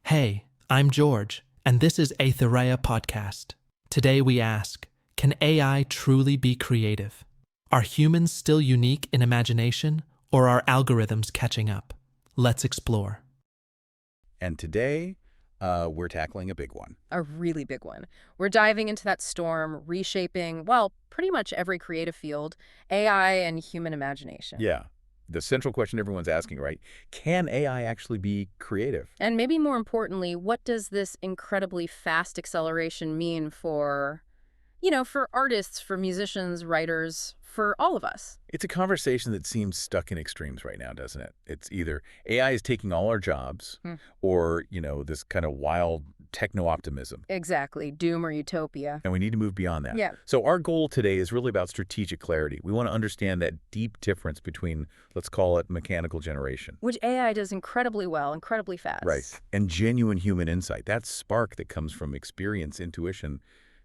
Hey, I'm George, and this is AITHERIA Podcast. Today we ask, can AI truly be creative? Are humans still unique in imagination, or are algorithms catching up? Let's explore. And today, we're tackling a big one. A really big one. We're diving into that storm, reshaping, well, pretty much every creative field, AI and human imagination. Yeah. The central question everyone's asking, right? Can AI actually be creative? And maybe more importantly, what does this incredibly fast acceleration mean for, for artists, for musicians, writers, for all of us? It's a conversation that seems stuck in extremes right now, doesn't it? It's either AI is taking all our jobs or, this kind of wild techno-optimism. Exactly. Doom or utopia. And we need to move beyond that. Yeah. So our goal today is really about strategic clarity. We want to understand that deep difference between, let's call it, mechanical generation. Which AI does incredibly well, incredibly fast. Right. And genuine human insight. That spark that comes from experience, intuition,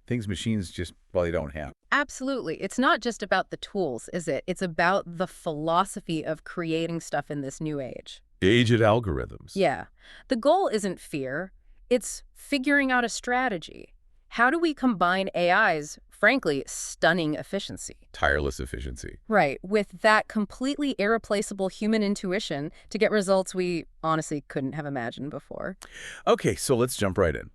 things machines just, well, they don't have. Absolutely. It's not just about the tools, is it? It's about the philosophy of creating stuff in this new age. Aged algorithms. Yeah. The goal isn't fear. It's figuring out a strategy. How do we combine AI's, frankly, stunning efficiency? Tireless efficiency. Right, with that completely irreplaceable human intuition to get results we honestly couldn't have imagined before. Okay, so let's jump right in.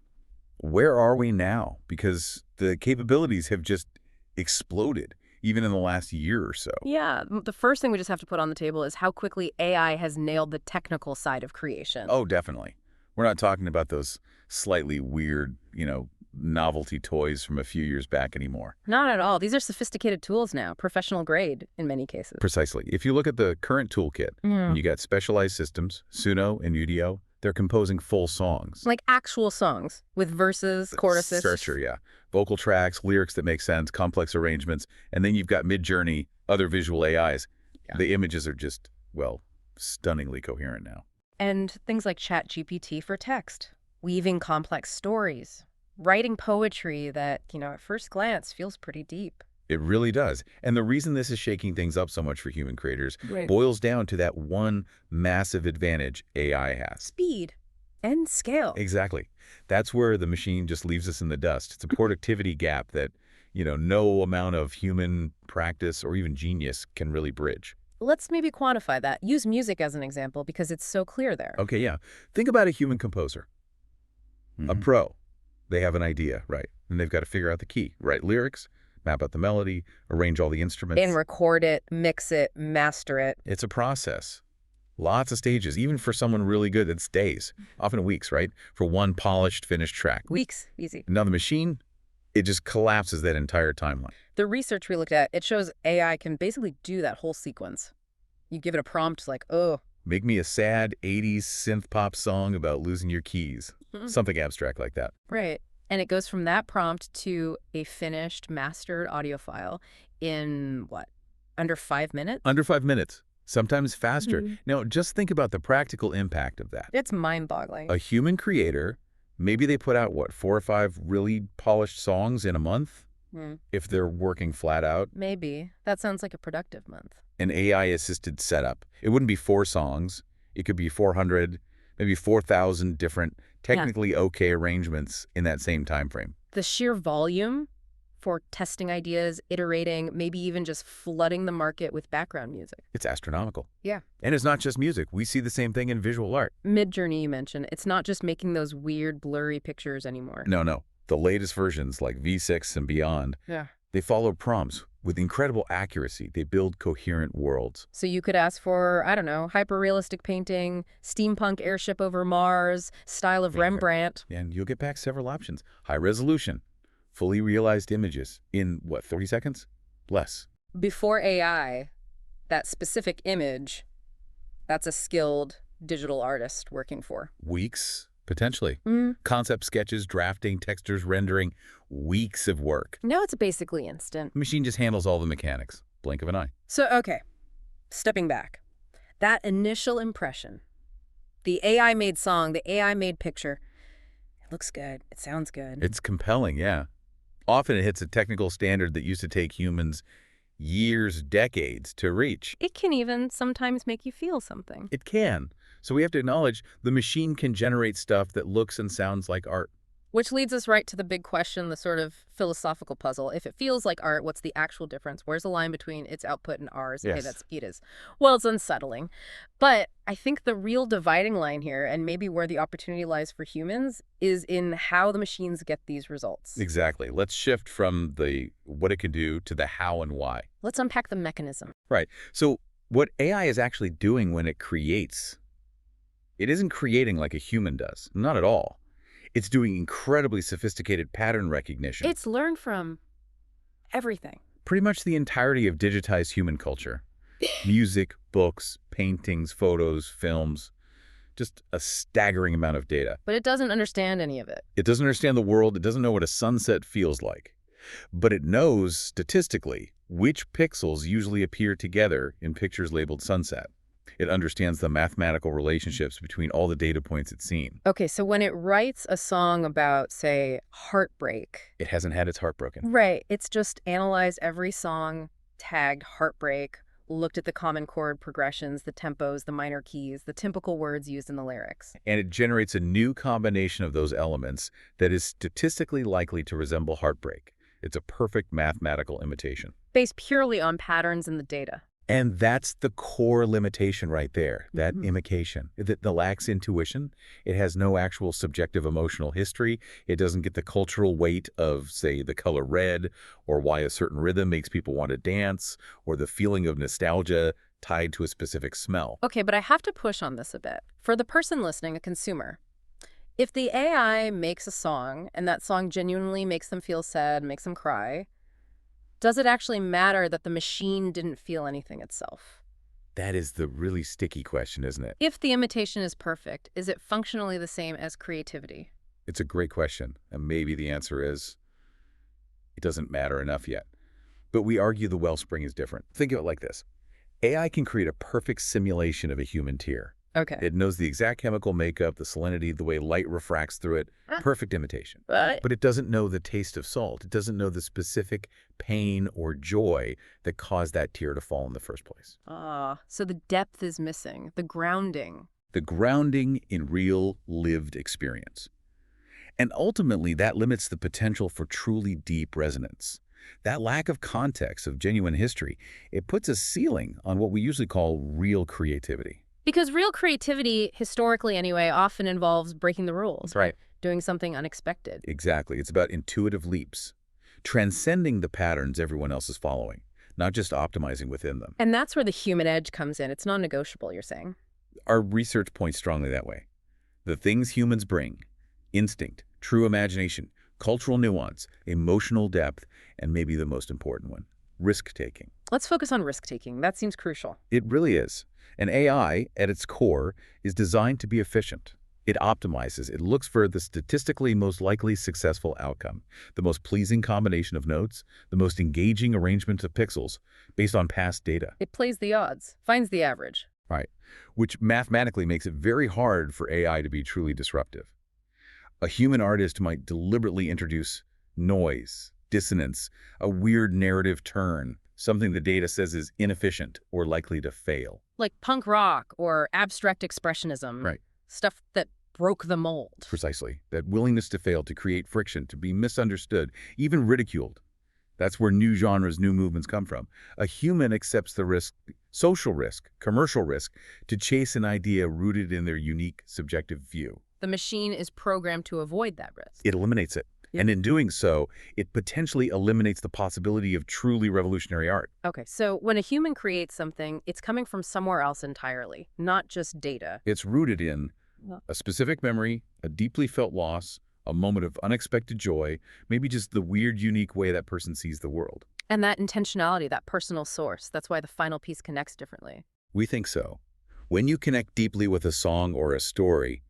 Where are we now? Because the capabilities have just exploded, even in the last year or so. Yeah, the first thing we just have to put on the table is how quickly AI has nailed the technical side of creation. Oh, definitely. We're not talking about those slightly weird, novelty toys from a few years back anymore. Not at all. These are sophisticated tools now, professional grade in many cases. Precisely. If you look at the current toolkit, you got specialized systems, Suno and Udio, they're composing full songs. Like actual songs with verses, choruses. Sure, yeah. Vocal tracks, lyrics that make sense, complex arrangements, and then you've got MidJourney, other visual AIs. Yeah. The images are just, well, stunningly coherent now. And things like ChatGPT for text, weaving complex stories, writing poetry that, at first glance feels pretty deep. It really does. And the reason this is shaking things up so much for human creators boils down to that one massive advantage AI has. Speed and scale. Exactly. That's where the machine just leaves us in the dust. It's a productivity gap that, no amount of human practice or even genius can really bridge. Let's maybe quantify that. Use music as an example because it's so clear there. Okay, yeah. Think about a human composer. A pro. They have an idea, right? And they've got to figure out the key, write lyrics, map out the melody, arrange all the instruments. And record it, mix it, master it. It's a process. Lots of stages, even for someone really good, it's days, often weeks, right? For one polished, finished track. Weeks, easy. Now the machine, it just collapses that entire timeline. The research we looked at, it shows AI can basically do that whole sequence. You give it a prompt like, make me a sad 80s synth pop song about losing your keys. Something abstract like that. Right. And it goes from that prompt to a finished, mastered audio file in, under 5 minutes? Under 5 minutes, sometimes faster. Now, just think about the practical impact of that. It's mind-boggling. A human creator, maybe they put out, 4 or 5 really polished songs in a month? If they're working flat out. Maybe. That sounds like a productive month. An AI-assisted setup. It wouldn't be 4 songs. It could be 400, maybe 4,000 different, technically okay arrangements in that same time frame. The sheer volume for testing ideas, iterating, maybe even just flooding the market with background music. It's astronomical. Yeah. And it's not just music. We see the same thing in visual art. MidJourney you mentioned. It's not just making those weird, blurry pictures anymore. No. The latest versions, like V6 and beyond, they follow prompts with incredible accuracy. They build coherent worlds. So you could ask for, hyper-realistic painting, steampunk airship over Mars, style of Rembrandt. And you'll get back several options. High resolution, fully realized images in, 30 seconds? Less. Before AI, that specific image, that's a skilled digital artist working for. Weeks, potentially. Concept sketches, drafting, textures, rendering, weeks of work. Now it's basically instant. The machine just handles all the mechanics. Blink of an eye. So, okay, stepping back. That initial impression, the AI-made song, the AI-made picture, it looks good. It sounds good. It's compelling, yeah. Often it hits a technical standard that used to take humans years, decades to reach. It can even sometimes make you feel something. It can. So we have to acknowledge the machine can generate stuff that looks and sounds like art. Which leads us right to the big question, the sort of philosophical puzzle. If it feels like art, what's the actual difference? Where's the line between its output and ours? Hey, Yes. that's it is. Well, it's unsettling. But I think the real dividing line here, and maybe where the opportunity lies for humans, is in how the machines get these results. Exactly. Let's shift from the what it can do to the how and why. Let's unpack the mechanism. Right. So what AI is actually doing when it creates, it isn't creating like a human does. Not at all. It's doing incredibly sophisticated pattern recognition. It's learned from everything. Pretty much the entirety of digitized human culture. Music, books, paintings, photos, films. Just a staggering amount of data. But it doesn't understand any of it. It doesn't understand the world. It doesn't know what a sunset feels like. But it knows, statistically, which pixels usually appear together in pictures labeled sunset. It understands the mathematical relationships between all the data points it's seen. Okay, so when it writes a song about, say, heartbreak. It hasn't had its heart broken. Right. It's just analyzed every song, tagged heartbreak, looked at the common chord progressions, the tempos, the minor keys, the typical words used in the lyrics. And it generates a new combination of those elements that is statistically likely to resemble heartbreak. It's a perfect mathematical imitation. Based purely on patterns in the data. And that's the core limitation right there, that imitation. It lacks intuition. It has no actual subjective emotional history. It doesn't get the cultural weight of, say, the color red, or why a certain rhythm makes people want to dance, or the feeling of nostalgia tied to a specific smell. Okay, but I have to push on this a bit. For the person listening, a consumer, if the AI makes a song, and that song genuinely makes them feel sad, makes them cry, does it actually matter that the machine didn't feel anything itself? That is the really sticky question, isn't it? If the imitation is perfect, is it functionally the same as creativity? It's a great question, and maybe the answer is it doesn't matter enough yet. But we argue the wellspring is different. Think of it like this. AI can create a perfect simulation of a human tear. Okay. It knows the exact chemical makeup, the salinity, the way light refracts through it. Perfect imitation. But it doesn't know the taste of salt. It doesn't know the specific pain or joy that caused that tear to fall in the first place. So the depth is missing, the grounding. The grounding in real lived experience. And ultimately, that limits the potential for truly deep resonance. That lack of context of genuine history, it puts a ceiling on what we usually call real creativity. Because real creativity, historically anyway, often involves breaking the rules. That's right. Doing something unexpected. Exactly. It's about intuitive leaps, transcending the patterns everyone else is following, not just optimizing within them. And that's where the human edge comes in. It's non-negotiable, you're saying? Our research points strongly that way. The things humans bring, instinct, true imagination, cultural nuance, emotional depth, and maybe the most important one, risk-taking. Let's focus on risk-taking. That seems crucial. It really is. An AI, at its core, is designed to be efficient. It optimizes. It looks for the statistically most likely successful outcome, the most pleasing combination of notes, the most engaging arrangement of pixels based on past data. It plays the odds, finds the average. Right, which mathematically makes it very hard for AI to be truly disruptive. A human artist might deliberately introduce noise, dissonance, a weird narrative turn, something the data says is inefficient or likely to fail. Like punk rock or abstract expressionism. Right. Stuff that broke the mold. Precisely. That willingness to fail, to create friction, to be misunderstood, even ridiculed. That's where new genres, new movements come from. A human accepts the risk, social risk, commercial risk, to chase an idea rooted in their unique subjective view. The machine is programmed to avoid that risk. It eliminates it. Yeah. And in doing so, it potentially eliminates the possibility of truly revolutionary art. Okay, so when a human creates something, it's coming from somewhere else entirely, not just data. It's rooted in a specific memory, a deeply felt loss, a moment of unexpected joy, maybe just the weird, unique way that person sees the world. And that intentionality, that personal source, that's why the final piece connects differently. We think so. When you connect deeply with a song or a story,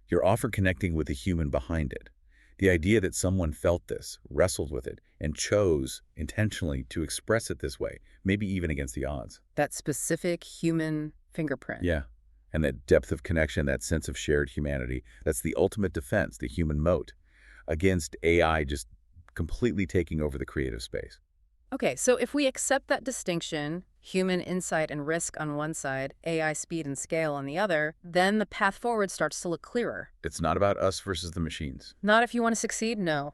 you're often connecting with the human behind it. The idea that someone felt this, wrestled with it, and chose intentionally to express it this way, maybe even against the odds. That specific human fingerprint. Yeah. And that depth of connection, that sense of shared humanity, that's the ultimate defense, the human moat, against AI just completely taking over the creative space. Okay, so if we accept that distinction, human insight and risk on one side, AI speed and scale on the other, then the path forward starts to look clearer. It's not about us versus the machines. Not if you want to succeed, no.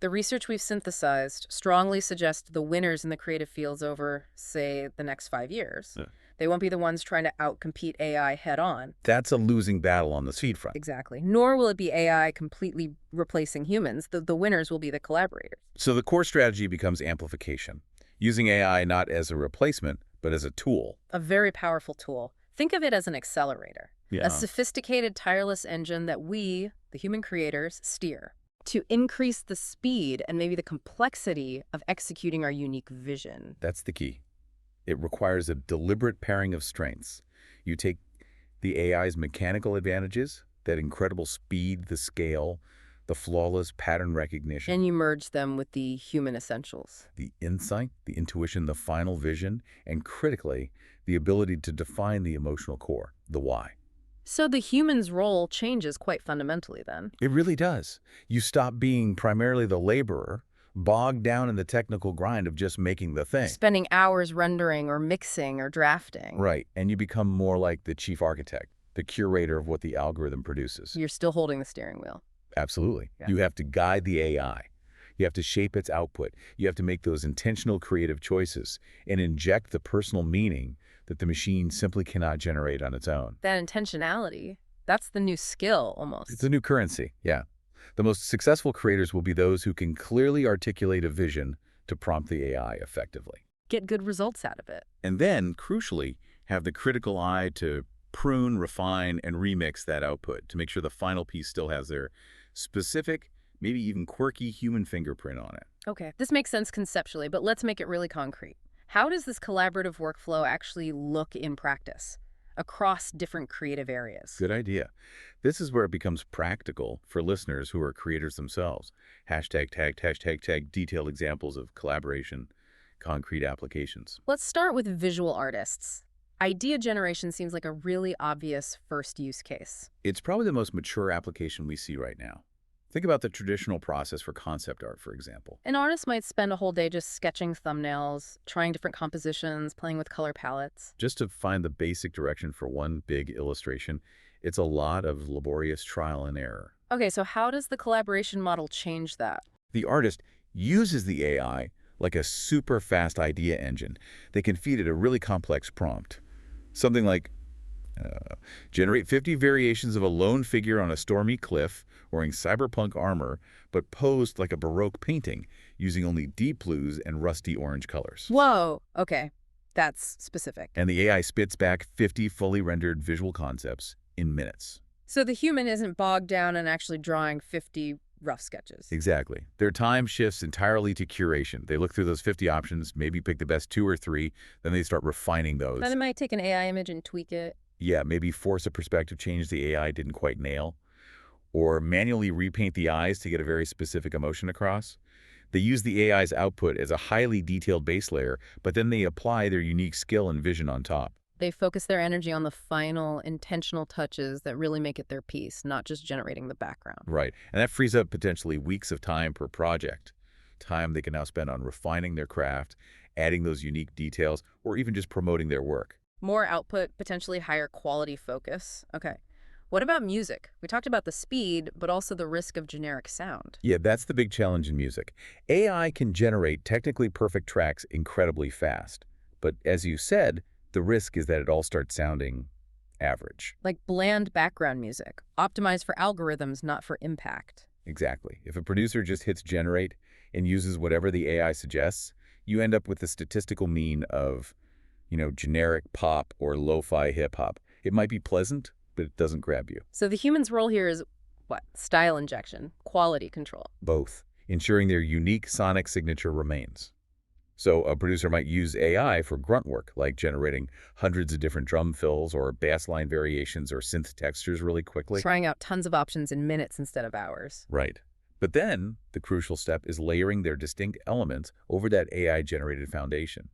The research we've synthesized strongly suggests the winners in the creative fields over, say, the next 5 years. Yeah. They won't be the ones trying to outcompete AI head-on. That's a losing battle on the speed front. Exactly. Nor will it be AI completely replacing humans. The winners will be the collaborators. So the core strategy becomes amplification, using AI not as a replacement, but as a tool. A very powerful tool. Think of it as an accelerator. Yeah. A sophisticated, tireless engine that we, the human creators, steer to increase the speed and maybe the complexity of executing our unique vision. That's the key. It requires a deliberate pairing of strengths. You take the AI's mechanical advantages, that incredible speed, the scale, the flawless pattern recognition, And you merge them with the human essentials. the insight, the intuition, the final vision, and critically, the ability to define the emotional core, the why. So the human's role changes quite fundamentally then. It really does. You stop being primarily the laborer, bogged down in the technical grind of just making the thing. Spending hours rendering or mixing or drafting. Right, and you become more like the chief architect, the curator of what the algorithm produces. You're still holding the steering wheel. Absolutely. Yeah. You have to guide the AI. You have to shape its output. You have to make those intentional creative choices and inject the personal meaning that the machine simply cannot generate on its own. That intentionality, that's the new skill almost. It's a new currency, yeah. The most successful creators will be those who can clearly articulate a vision to prompt the AI effectively. Get good results out of it. And then, crucially, have the critical eye to prune, refine, and remix that output to make sure the final piece still has their specific, maybe even quirky human fingerprint on it. Okay, this makes sense conceptually, but let's make it really concrete. How does this collaborative workflow actually look in practice across different creative areas? Good idea. This is where it becomes practical for listeners who are creators themselves. Hashtag tagged, hashtag tagged, detailed examples of collaboration, concrete applications. Let's start with visual artists. Idea generation seems like a really obvious first use case. It's probably the most mature application we see right now. Think about the traditional process for concept art, for example. An artist might spend a whole day just sketching thumbnails, trying different compositions, playing with color palettes. Just to find the basic direction for one big illustration, it's a lot of laborious trial and error. Okay, so how does the collaboration model change that? The artist uses the AI like a super fast idea engine. They can feed it a really complex prompt. Something like, generate 50 variations of a lone figure on a stormy cliff wearing cyberpunk armor, but posed like a Baroque painting, using only deep blues and rusty orange colors. Whoa, okay, that's specific. And the AI spits back 50 fully rendered visual concepts in minutes. So the human isn't bogged down in actually drawing 50 rough sketches. Exactly. Their time shifts entirely to curation. They look through those 50 options, maybe pick the best 2 or 3, then they start refining those. Then it might take an AI image and tweak it. Yeah, maybe force a perspective change the AI didn't quite nail, or manually repaint the eyes to get a very specific emotion across. They use the AI's output as a highly detailed base layer, but then they apply their unique skill and vision on top. They focus their energy on the final, intentional touches that really make it their piece, not just generating the background. Right, and that frees up potentially weeks of time per project, time they can now spend on refining their craft, adding those unique details, or even just promoting their work. More output, potentially higher quality focus. Okay. What about music? We talked about the speed, but also the risk of generic sound. Yeah, that's the big challenge in music. AI can generate technically perfect tracks incredibly fast. But as you said, the risk is that it all starts sounding average. Like bland background music, optimized for algorithms, not for impact. Exactly. If a producer just hits generate and uses whatever the AI suggests, you end up with the statistical mean of, generic pop or lo-fi hip-hop. It might be pleasant, but it doesn't grab you. So the human's role here is what? Style injection, quality control. Both, ensuring their unique sonic signature remains. So a producer might use AI for grunt work, like generating hundreds of different drum fills or bass line variations or synth textures really quickly. Trying out tons of options in minutes instead of hours. Right. But then the crucial step is layering their distinct elements over that AI-generated foundation.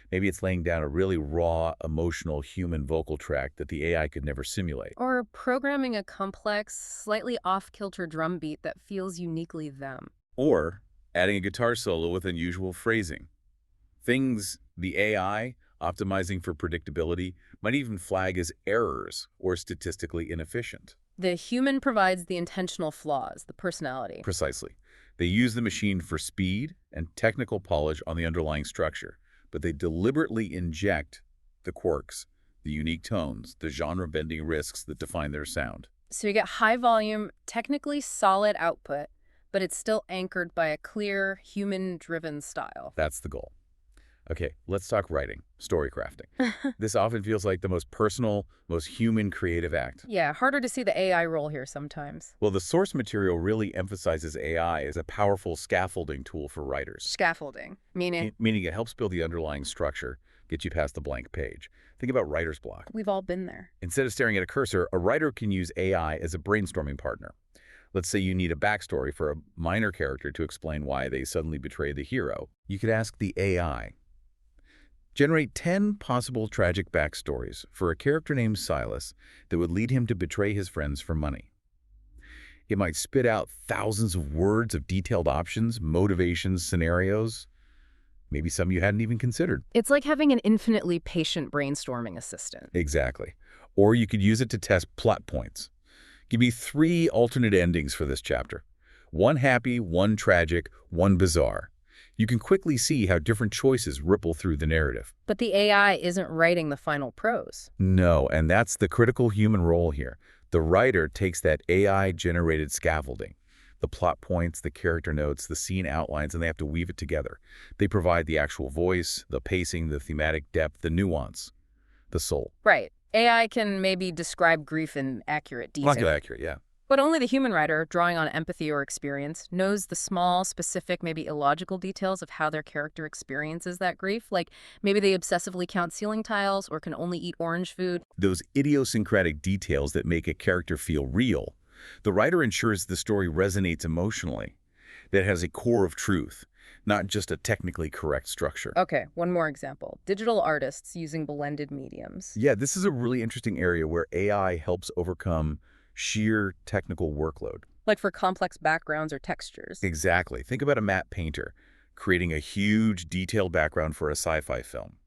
Maybe it's laying down a really raw, emotional human vocal track that the AI could never simulate. Or programming a complex, slightly off-kilter drum beat that feels uniquely them. Or adding a guitar solo with unusual phrasing. Things the AI Optimizing for predictability might even flag as errors or statistically inefficient. The human provides the intentional flaws, the personality. Precisely. They use the machine for speed and technical polish on the underlying structure, but they deliberately inject the quirks, the unique tones, the genre-bending risks that define their sound. So you get high volume, technically solid output, but it's still anchored by a clear, human-driven style. That's the goal. Okay, let's talk writing, story crafting. This often feels like the most personal, most human creative act. Yeah, harder to see the AI role here sometimes. Well, the source material really emphasizes AI as a powerful scaffolding tool for writers. Scaffolding, meaning Meaning it helps build the underlying structure, get you past the blank page. Think about writer's block. we've all been there. Instead of staring at a cursor, a writer can use AI as a brainstorming partner. Let's say you need a backstory for a minor character to explain why they suddenly betray the hero. You could ask the AI, generate 10 possible tragic backstories for a character named Silas that would lead him to betray his friends for money. It might spit out thousands of words of detailed options, motivations, scenarios, maybe some you hadn't even considered. It's like having an infinitely patient brainstorming assistant. Exactly. Or you could use it to test plot points. Give me 3 alternate endings for this chapter. One happy, one tragic, one bizarre. You can quickly see how different choices ripple through the narrative. But the AI isn't writing the final prose. No, and that's the critical human role here. The writer takes that AI-generated scaffolding, the plot points, the character notes, the scene outlines, and they have to weave it together. They provide the actual voice, the pacing, the thematic depth, the nuance, the soul. Right. AI can maybe describe grief in accurate detail. Not accurate, yeah. But only the human writer, drawing on empathy or experience, knows the small, specific, maybe illogical details of how their character experiences that grief. Like maybe they obsessively count ceiling tiles or can only eat orange food. Those idiosyncratic details that make a character feel real. The writer ensures the story resonates emotionally, that it has a core of truth, not just a technically correct structure. Okay, one more example. Digital artists using blended mediums. Yeah, this is a really interesting area where AI helps overcome sheer technical workload. Like for complex backgrounds or textures. Exactly. Think about a matte painter creating a huge, detailed background for a sci-fi film,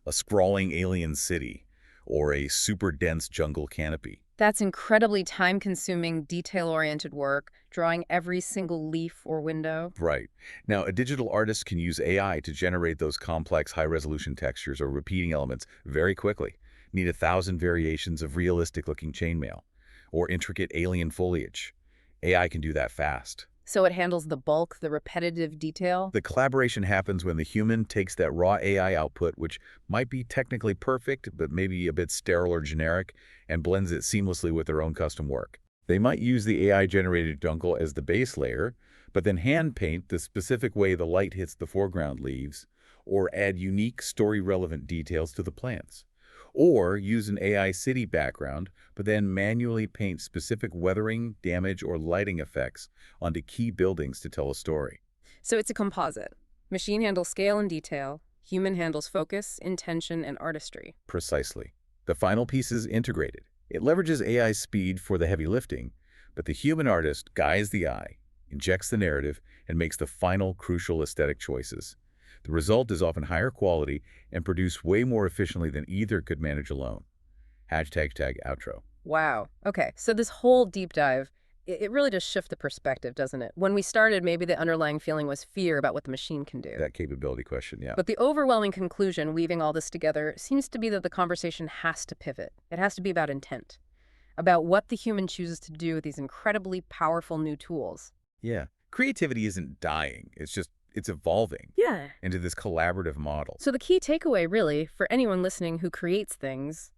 a sprawling alien city, or a super dense jungle canopy. That's incredibly time-consuming, detail-oriented work, drawing every single leaf or window. Right. Now, a digital artist can use AI to generate those complex, high-resolution textures or repeating elements very quickly. Need 1,000 variations of realistic-looking chainmail or intricate alien foliage. AI can do that fast. So it handles the bulk, the repetitive detail. The collaboration happens when the human takes that raw AI output, which might be technically perfect, but maybe a bit sterile or generic, and blends it seamlessly with their own custom work. They might use the AI-generated jungle as the base layer, but then hand paint the specific way the light hits the foreground leaves, or add unique story-relevant details to the plants. Or use an AI city background, but then manually paint specific weathering, damage, or lighting effects onto key buildings to tell a story. So it's a composite. Machine handles scale and detail. Human handles focus, intention, and artistry. Precisely. The final piece is integrated. It leverages AI's speed for the heavy lifting, but the human artist guides the eye, injects the narrative, and makes the final crucial aesthetic choices. The result is often higher quality and produced way more efficiently than either could manage alone. #outro. Wow. Okay, so this whole deep dive, it really does shift the perspective, doesn't it? When we started, maybe the underlying feeling was fear about what the machine can do. That capability question, yeah. But the overwhelming conclusion, weaving all this together, seems to be that the conversation has to pivot. It has to be about intent, about what the human chooses to do with these incredibly powerful new tools. Yeah. Creativity isn't dying. It's evolving Yeah. into this collaborative model. So the key takeaway, really, for anyone listening who creates things,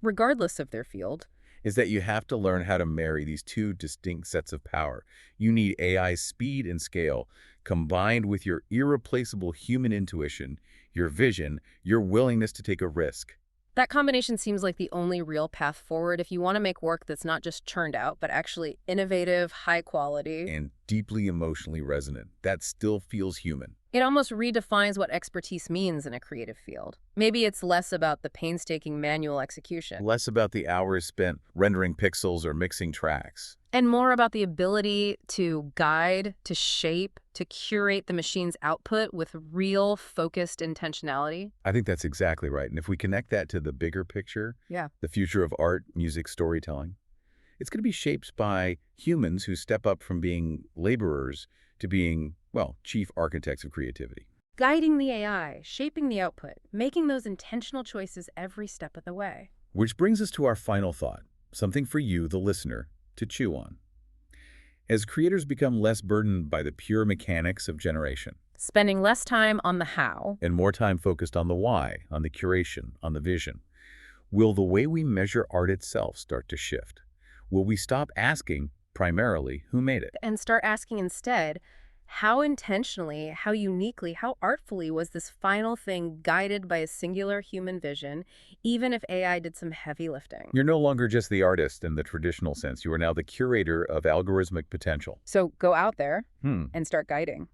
regardless of their field, is that you have to learn how to marry these two distinct sets of power. You need AI's speed and scale combined with your irreplaceable human intuition, your vision, your willingness to take a risk. that combination seems like the only real path forward if you want to make work that's not just churned out, but actually innovative, high quality. And deeply emotionally resonant. That still feels human. It almost redefines what expertise means in a creative field. Maybe it's less about the painstaking manual execution Less about the hours spent rendering pixels or mixing tracks. and more about the ability to guide, to shape, to curate the machine's output with real focused intentionality. I think that's exactly right. And if we connect that to the bigger picture, Yeah. the future of art, music, storytelling, it's going to be shaped by humans who step up from being laborers to being, well, chief architects of creativity. Guiding the AI, shaping the output, making those intentional choices every step of the way. Which brings us to our final thought, something for you, the listener, to chew on. As creators become less burdened by the pure mechanics of generation, Spending less time on the how. and more time focused on the why, on the curation, on the vision, will the way we measure art itself start to shift? Will we stop asking, primarily, who made it? And start asking instead, how intentionally, how uniquely, how artfully was this final thing guided by a singular human vision, even if AI did some heavy lifting? You're no longer just the artist in the traditional sense. You are now the curator of algorithmic potential. So go out there Hmm. and start guiding.